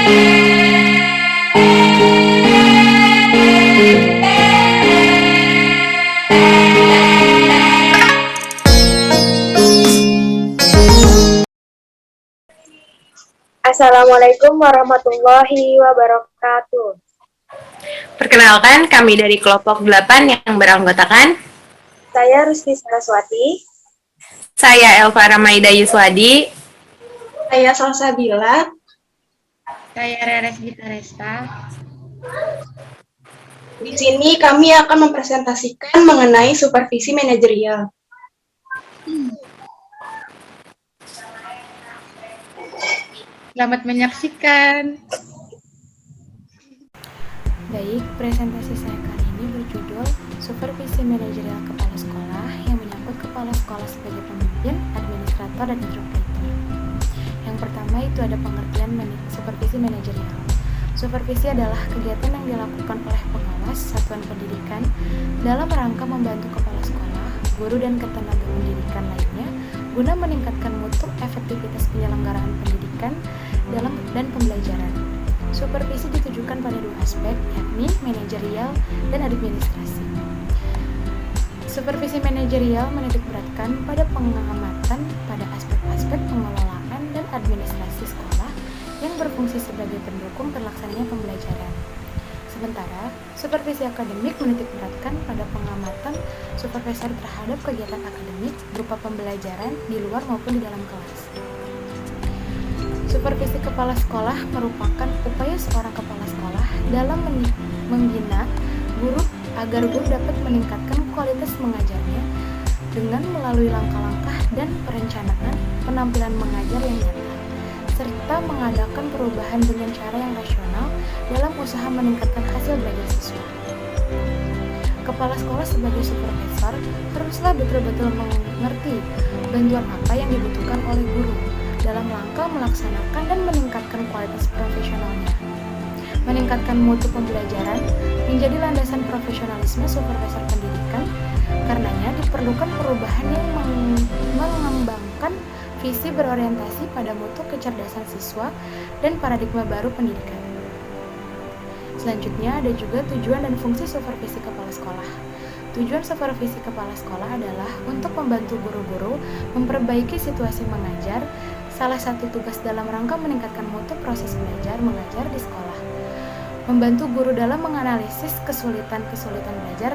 Assalamualaikum warahmatullahi wabarakatuh. Perkenalkan, kami dari kelompok 8 yang beranggotakan Saya Rusdi Saraswati. saya Elvara Maida Yuswadi. Saya Salsabila. Saya Reres Gitaresta. Di sini kami akan mempresentasikan mengenai supervisi manajerial. Selamat menyaksikan. Baik, presentasi saya kali ini berjudul Supervisi Manajerial Kepala Sekolah yang menyangkut kepala sekolah sebagai pemimpin, administrator, dan instruktur. Yang pertama itu ada pengertian supervisi manajerial. Supervisi adalah kegiatan yang dilakukan oleh pengawas satuan pendidikan dalam rangka membantu kepala sekolah, guru, dan ketenaga pendidikan lainnya guna meningkatkan mutu efektivitas penyelenggaraan pendidikan dan pembelajaran. Supervisi ditujukan pada dua aspek, yakni manajerial dan administrasi. Supervisi manajerial menitikberatkan pada pengamatan pada aspek-aspek pengelolaan dan administrasi sekolah yang berfungsi sebagai pendukung terlaksananya pembelajaran. Sementara, supervisi akademik menitikberatkan pada pengamatan supervisor terhadap kegiatan akademik berupa pembelajaran di luar maupun di dalam kelas. Supervisi kepala sekolah merupakan upaya seorang kepala sekolah dalam membina guru agar guru dapat meningkatkan kualitas mengajarnya dengan melalui langkah-langkah dan perencanaan penampilan mengajar yang nyata, serta mengadakan perubahan dengan cara yang rasional dalam usaha meningkatkan hasil belajar siswa. Kepala sekolah sebagai supervisor haruslah betul-betul mengerti bantuan apa yang dibutuhkan oleh guru dalam rangka melaksanakan dan meningkatkan kualitas profesionalnya. Meningkatkan mutu pembelajaran menjadi landasan profesionalisme supervisor pendidikan, karenanya diperlukan perubahan yang mengembangkan visi berorientasi pada mutu kecerdasan siswa dan paradigma baru pendidikan. Selanjutnya ada juga tujuan dan fungsi supervisi kepala sekolah. Tujuan supervisi kepala sekolah adalah untuk membantu guru-guru memperbaiki situasi mengajar. Salah satu tugas dalam rangka meningkatkan mutu proses belajar mengajar di sekolah. Membantu guru dalam menganalisis kesulitan-kesulitan belajar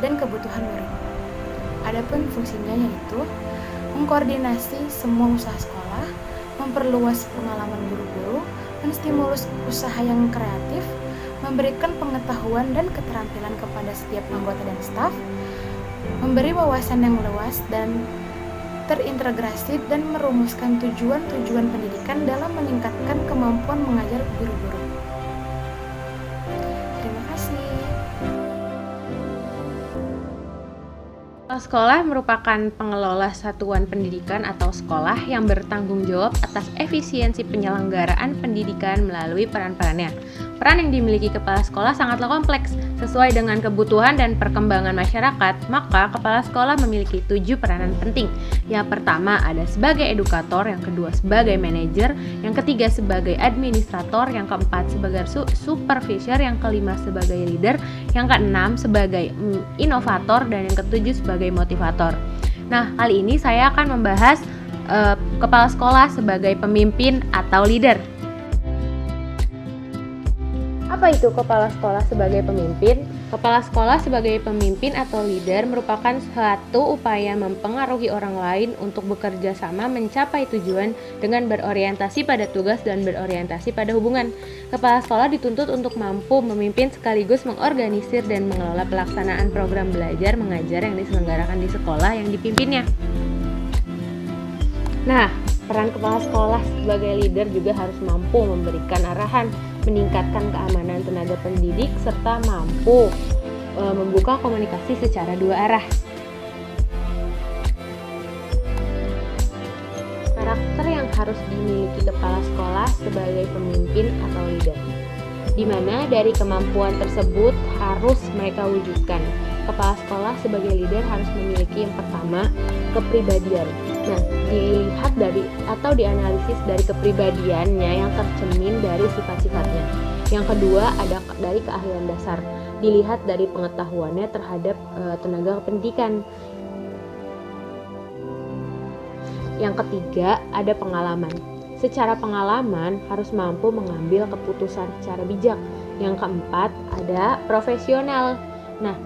dan kebutuhan murid. Adapun fungsinya yaitu mengkoordinasi semua usaha sekolah, memperluas pengalaman guru-guru, menstimulus usaha yang kreatif, memberikan pengetahuan dan keterampilan kepada setiap anggota dan staf, memberi wawasan yang luas dan terintegrasi dan merumuskan tujuan-tujuan pendidikan dalam meningkatkan kemampuan mengajar guru-guru. Terima kasih. Sekolah merupakan pengelola satuan pendidikan atau sekolah yang bertanggung jawab atas efisiensi penyelenggaraan pendidikan melalui peran-perannya. Peran yang dimiliki kepala sekolah sangatlah kompleks. Sesuai dengan kebutuhan dan perkembangan masyarakat, maka kepala sekolah memiliki 7 peranan penting. Yang pertama ada sebagai edukator, yang kedua sebagai manajer, yang ketiga sebagai administrator, yang keempat sebagai supervisor, yang kelima sebagai leader, yang keenam sebagai inovator, dan yang ketujuh sebagai motivator. Nah, kali ini saya akan membahas kepala sekolah sebagai pemimpin atau leader. Apa itu kepala sekolah sebagai pemimpin? Kepala sekolah sebagai pemimpin atau leader merupakan suatu upaya mempengaruhi orang lain untuk bekerja sama mencapai tujuan dengan berorientasi pada tugas dan berorientasi pada hubungan. Kepala sekolah dituntut untuk mampu memimpin sekaligus mengorganisir dan mengelola pelaksanaan program belajar mengajar yang diselenggarakan di sekolah yang dipimpinnya. Nah, peran kepala sekolah sebagai leader juga harus mampu memberikan arahan, meningkatkan keamanan tenaga pendidik, serta mampu membuka komunikasi secara dua arah. Karakter yang harus dimiliki kepala sekolah sebagai pemimpin atau leader, di mana dari kemampuan tersebut harus mereka wujudkan. Kepala sekolah sebagai leader harus memiliki yang pertama, kepribadian. Nah, dilihat dari atau dianalisis dari kepribadiannya yang tercermin dari sifat-sifatnya. Yang kedua ada dari keahlian dasar, dilihat dari pengetahuannya terhadap tenaga pendidikan. Yang ketiga ada pengalaman. Secara pengalaman harus mampu mengambil keputusan secara bijak. Yang keempat ada profesional. Nah,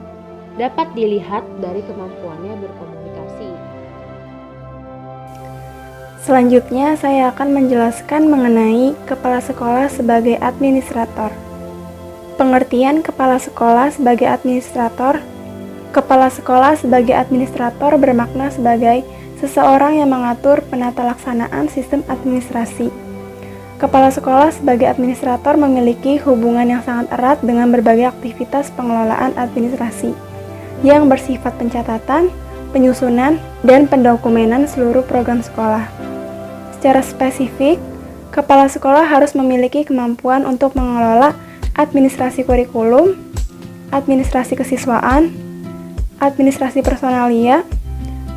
dapat dilihat dari kemampuannya berkomunikasi. Selanjutnya, saya akan menjelaskan mengenai kepala sekolah sebagai administrator. Pengertian kepala sekolah sebagai administrator. Kepala sekolah sebagai administrator bermakna sebagai seseorang yang mengatur penata laksanaan sistem administrasi. Kepala sekolah sebagai administrator memiliki hubungan yang sangat erat dengan berbagai aktivitas pengelolaan administrasi yang bersifat pencatatan, penyusunan, dan pendokumenan seluruh program sekolah. Secara spesifik, kepala sekolah harus memiliki kemampuan untuk mengelola administrasi kurikulum, administrasi kesiswaan, administrasi personalia,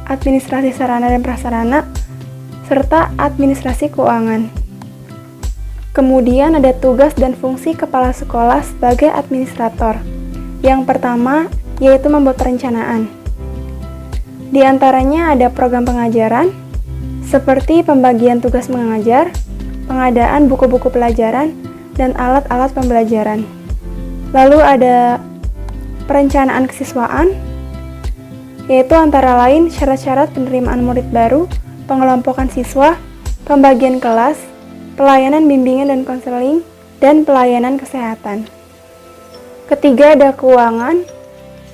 administrasi sarana dan prasarana, serta administrasi keuangan. Kemudian ada tugas dan fungsi kepala sekolah sebagai administrator. Yang pertama, yaitu membuat perencanaan. Di antaranya ada program pengajaran, seperti pembagian tugas mengajar, pengadaan buku-buku pelajaran, dan alat-alat pembelajaran. Lalu ada perencanaan kesiswaan, yaitu antara lain syarat-syarat penerimaan murid baru, pengelompokan siswa, pembagian kelas, pelayanan bimbingan dan konseling, dan pelayanan kesehatan. Ketiga ada keuangan,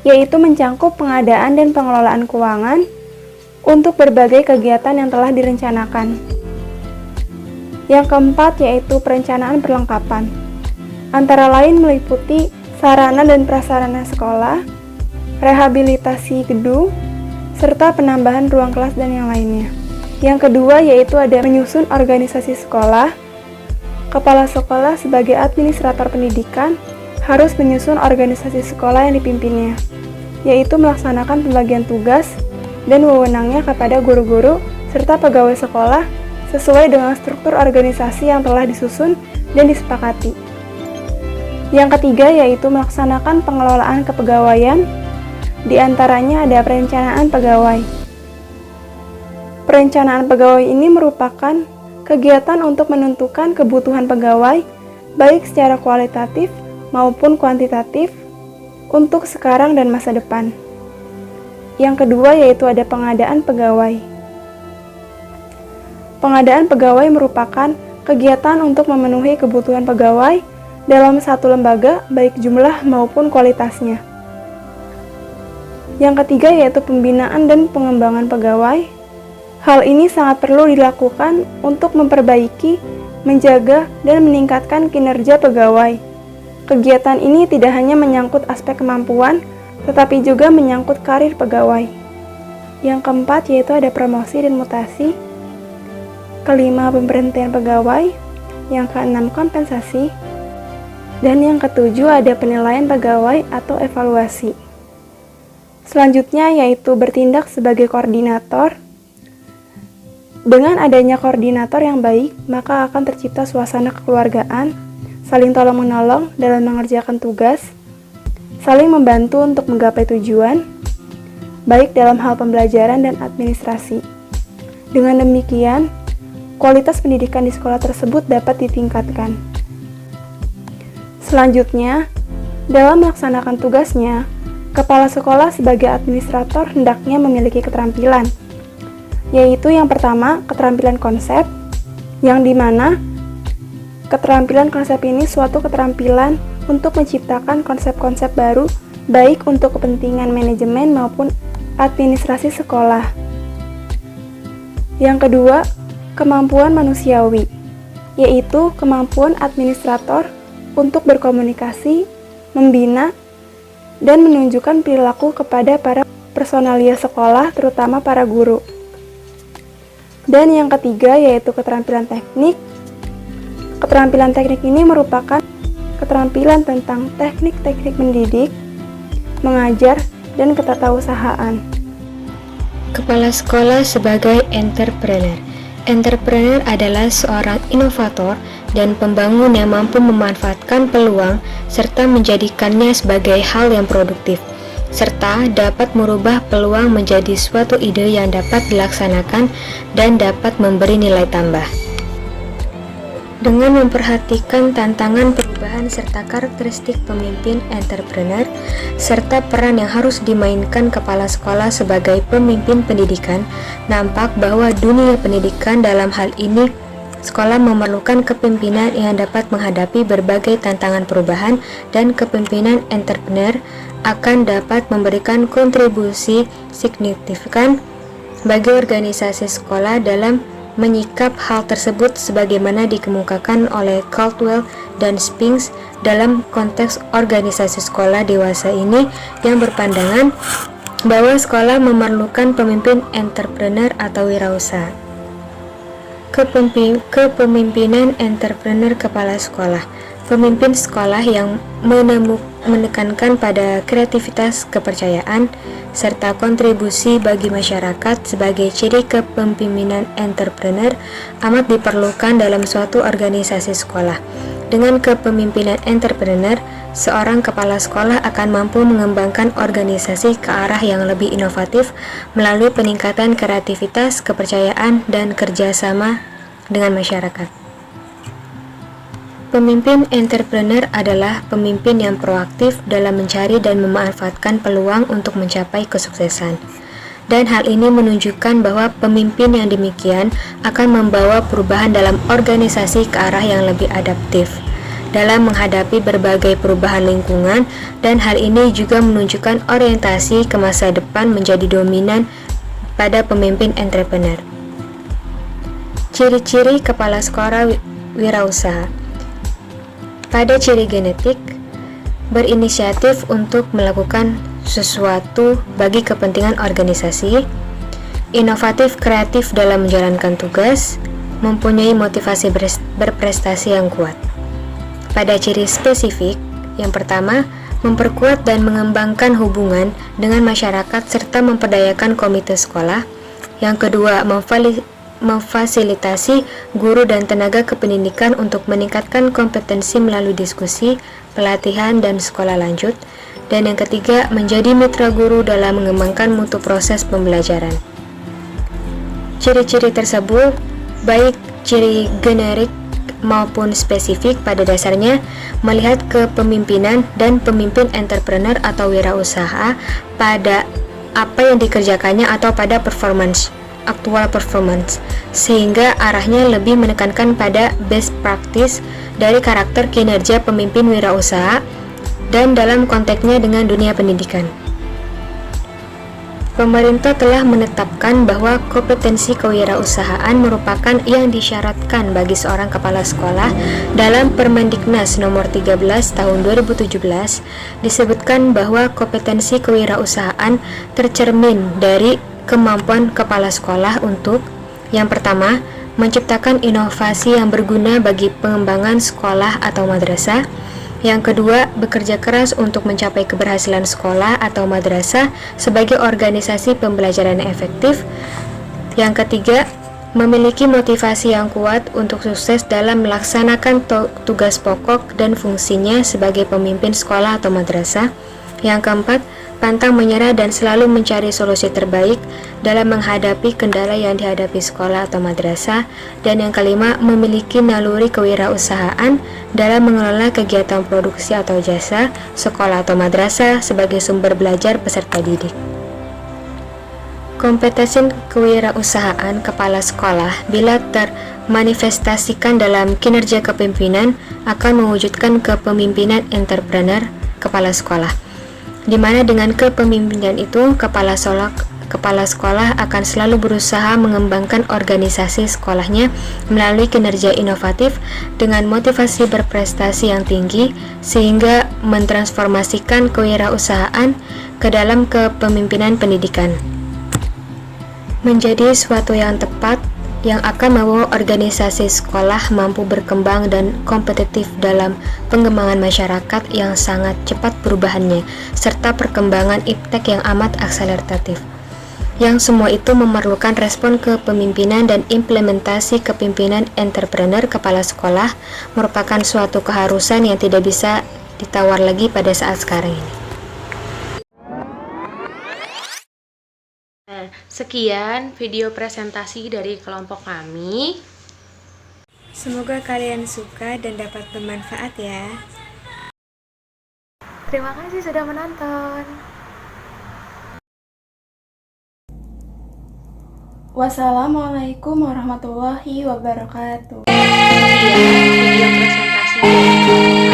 yaitu mencangkup pengadaan dan pengelolaan keuangan untuk berbagai kegiatan yang telah direncanakan. Yang keempat yaitu perencanaan perlengkapan, antara lain meliputi sarana dan prasarana sekolah, rehabilitasi gedung, serta penambahan ruang kelas dan yang lainnya. Yang kedua yaitu ada menyusun organisasi sekolah. Kepala sekolah sebagai administrator pendidikan harus menyusun organisasi sekolah yang dipimpinnya, yaitu melaksanakan pembagian tugas dan wewenangnya kepada guru-guru serta pegawai sekolah sesuai dengan struktur organisasi yang telah disusun dan disepakati. Yang ketiga yaitu melaksanakan pengelolaan kepegawaian, di antaranya ada perencanaan pegawai. Perencanaan pegawai ini merupakan kegiatan untuk menentukan kebutuhan pegawai baik secara kualitatif maupun kuantitatif untuk sekarang dan masa depan. Yang kedua yaitu ada pengadaan pegawai. Pengadaan pegawai merupakan kegiatan untuk memenuhi kebutuhan pegawai dalam satu lembaga baik jumlah maupun kualitasnya. Yang ketiga yaitu pembinaan dan pengembangan pegawai. Hal ini sangat perlu dilakukan untuk memperbaiki, menjaga, dan meningkatkan kinerja pegawai. Kegiatan ini tidak hanya menyangkut aspek kemampuan, tetapi juga menyangkut karir pegawai. Yang keempat yaitu ada promosi dan mutasi. Kelima, pemberhentian pegawai. Yang keenam, kompensasi. Dan yang ketujuh ada penilaian pegawai atau evaluasi. Selanjutnya yaitu bertindak sebagai koordinator. Dengan adanya koordinator yang baik, maka akan tercipta suasana kekeluargaan, saling tolong-menolong dalam mengerjakan tugas, saling membantu untuk menggapai tujuan, baik dalam hal pembelajaran dan administrasi. Dengan demikian, kualitas pendidikan di sekolah tersebut dapat ditingkatkan. Selanjutnya, dalam melaksanakan tugasnya, kepala sekolah sebagai administrator hendaknya memiliki keterampilan, yaitu yang pertama, keterampilan konsep, yang dimana keterampilan konsep ini suatu keterampilan untuk menciptakan konsep-konsep baru, baik untuk kepentingan manajemen maupun administrasi sekolah. Yang kedua, kemampuan manusiawi, yaitu kemampuan administrator untuk berkomunikasi, membina, dan menunjukkan perilaku kepada para personalia sekolah, terutama para guru. Dan yang ketiga yaitu keterampilan teknik. Keterampilan teknik ini merupakan keterampilan tentang teknik-teknik mendidik, mengajar, dan ketatausahaan. Kepala sekolah sebagai entrepreneur. Entrepreneur adalah seorang inovator dan pembangun yang mampu memanfaatkan peluang serta menjadikannya sebagai hal yang produktif, serta dapat merubah peluang menjadi suatu ide yang dapat dilaksanakan dan dapat memberi nilai tambah. Dengan memperhatikan tantangan perubahan serta karakteristik pemimpin entrepreneur, serta peran yang harus dimainkan kepala sekolah sebagai pemimpin pendidikan, nampak bahwa dunia pendidikan dalam hal ini sekolah memerlukan kepemimpinan yang dapat menghadapi berbagai tantangan perubahan, dan kepemimpinan entrepreneur akan dapat memberikan kontribusi signifikan bagi organisasi sekolah dalam menyikap hal tersebut sebagaimana dikemukakan oleh Caldwell dan Spinks dalam konteks organisasi sekolah dewasa ini yang berpandangan bahwa sekolah memerlukan pemimpin entrepreneur atau wirausaha. Kepemimpinan entrepreneur kepala sekolah. Pemimpin sekolah yang menekankan pada kreativitas, kepercayaan, serta kontribusi bagi masyarakat sebagai ciri kepemimpinan entrepreneur amat diperlukan dalam suatu organisasi sekolah. Dengan kepemimpinan entrepreneur, seorang kepala sekolah akan mampu mengembangkan organisasi ke arah yang lebih inovatif melalui peningkatan kreativitas, kepercayaan, dan kerjasama dengan masyarakat. Pemimpin entrepreneur adalah pemimpin yang proaktif dalam mencari dan memanfaatkan peluang untuk mencapai kesuksesan. Dan hal ini menunjukkan bahwa pemimpin yang demikian akan membawa perubahan dalam organisasi ke arah yang lebih adaptif dalam menghadapi berbagai perubahan lingkungan, dan hal ini juga menunjukkan orientasi ke masa depan menjadi dominan pada pemimpin entrepreneur. Ciri-ciri kepala sekolah wirausaha. Pada ciri genetik, berinisiatif untuk melakukan sesuatu bagi kepentingan organisasi, inovatif kreatif dalam menjalankan tugas, mempunyai motivasi berprestasi yang kuat. Pada ciri spesifik, yang pertama, memperkuat dan mengembangkan hubungan dengan masyarakat serta memperdayakan komite sekolah. Yang kedua, memfasilitasi guru dan tenaga kependidikan untuk meningkatkan kompetensi melalui diskusi, pelatihan, dan sekolah lanjut. Dan yang ketiga, menjadi mitra guru dalam mengembangkan mutu proses pembelajaran. Ciri-ciri tersebut, baik ciri generik maupun spesifik, pada dasarnya melihat kepemimpinan dan pemimpin entrepreneur atau wirausaha pada apa yang dikerjakannya atau pada aktual performance, sehingga arahnya lebih menekankan pada best practice dari karakter kinerja pemimpin wirausaha dan dalam konteksnya dengan dunia pendidikan. Pemerintah telah menetapkan bahwa kompetensi kewirausahaan merupakan yang disyaratkan bagi seorang kepala sekolah. Dalam Permendiknas nomor 13 tahun 2017 disebutkan bahwa kompetensi kewirausahaan tercermin dari kemampuan kepala sekolah untuk, yang pertama, menciptakan inovasi yang berguna bagi pengembangan sekolah atau madrasah. Yang kedua, bekerja keras untuk mencapai keberhasilan sekolah atau madrasah sebagai organisasi pembelajaran yang efektif. Yang ketiga, memiliki motivasi yang kuat untuk sukses dalam melaksanakan tugas pokok dan fungsinya sebagai pemimpin sekolah atau madrasah. Yang keempat, pantang menyerah dan selalu mencari solusi terbaik dalam menghadapi kendala yang dihadapi sekolah atau madrasah. Dan yang kelima, memiliki naluri kewirausahaan dalam mengelola kegiatan produksi atau jasa sekolah atau madrasah sebagai sumber belajar peserta didik. Kompetensi kewirausahaan kepala sekolah bila termanifestasikan dalam kinerja kepemimpinan akan mewujudkan kepemimpinan entrepreneur kepala sekolah, di mana dengan kepemimpinan itu kepala sekolah akan selalu berusaha mengembangkan organisasi sekolahnya melalui kinerja inovatif dengan motivasi berprestasi yang tinggi, sehingga mentransformasikan kewirausahaan ke dalam kepemimpinan pendidikan menjadi suatu yang tepat yang akan membawa organisasi sekolah mampu berkembang dan kompetitif dalam pengembangan masyarakat yang sangat cepat perubahannya serta perkembangan iptek yang amat akseleratif. yang semua itu memerlukan respon kepemimpinan dan implementasi kepemimpinan entrepreneur kepala sekolah merupakan suatu keharusan yang tidak bisa ditawar lagi pada saat sekarang ini. Sekian video presentasi dari kelompok kami. Semoga kalian suka dan dapat bermanfaat ya. Terima kasih sudah menonton. Wassalamualaikum warahmatullahi wabarakatuh. Sekian video presentasi dari kelompok kami.